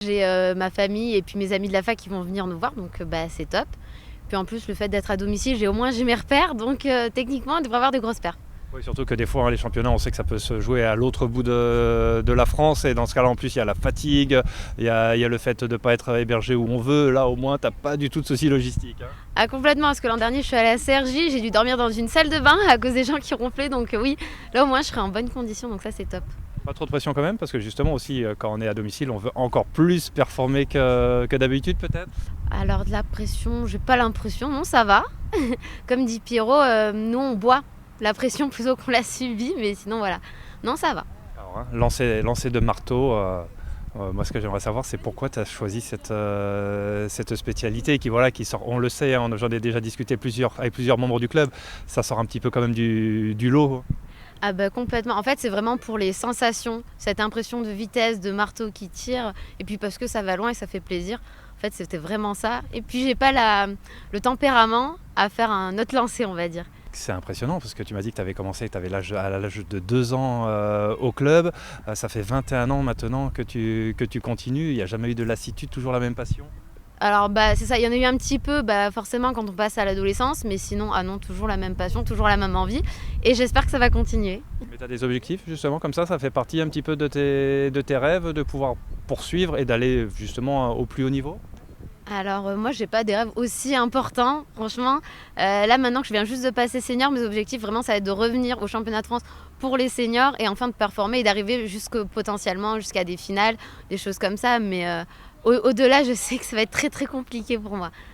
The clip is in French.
J'ai ma famille et puis mes amis de la fac qui vont venir nous voir, donc c'est top. Puis en plus, le fait d'être à domicile, j'ai mes repères, donc techniquement, on devrait avoir de grosses pertes. Oui, surtout que des fois, les championnats, on sait que ça peut se jouer à l'autre bout de la France. Et dans ce cas-là, en plus, il y a la fatigue, il y a le fait de ne pas être hébergé où on veut. Là, au moins, tu n'as pas du tout de souci logistique. Ah, complètement, parce que l'an dernier, je suis allée à Cergy, j'ai dû dormir dans une salle de bain à cause des gens qui ronflaient. Donc oui, là au moins, je serai en bonne condition, donc ça, c'est top. Pas trop de pression quand même, parce que justement aussi, quand on est à domicile, on veut encore plus performer que d'habitude peut-être. Alors de la pression, j'ai pas l'impression, non, ça va. Comme dit Pierrot, nous, on boit la pression plutôt qu'on la subit, mais sinon, voilà. Non, ça va. Alors, lancer de marteau, moi ce que j'aimerais savoir, c'est pourquoi tu as choisi cette spécialité qui sort, on le sait, hein, j'en ai déjà discuté avec plusieurs membres du club, ça sort un petit peu quand même du lot. Ah bah complètement. En fait, c'est vraiment pour les sensations, cette impression de vitesse, de marteau qui tire, et puis parce que ça va loin et ça fait plaisir. En fait, c'était vraiment ça. Et puis, j'ai pas le tempérament à faire un autre lancer, on va dire. C'est impressionnant parce que tu m'as dit que tu avais commencé, tu avais à l'âge de 2 ans au club. Ça fait 21 ans maintenant que tu continues. Il n'y a jamais eu de lassitude, toujours la même passion. Alors, c'est ça, il y en a eu un petit peu, forcément, quand on passe à l'adolescence, mais sinon, ah non, toujours la même passion, toujours la même envie. Et j'espère que ça va continuer. Mais tu as des objectifs justement comme ça fait partie un petit peu de tes rêves de pouvoir poursuivre et d'aller justement au plus haut niveau. Alors moi j'ai pas des rêves aussi importants franchement. Là maintenant que je viens juste de passer senior, mes objectifs vraiment ça va être de revenir au championnat de France pour les seniors et enfin de performer et d'arriver potentiellement jusqu'à des finales, des choses comme ça. Mais au-delà je sais que ça va être très très compliqué pour moi.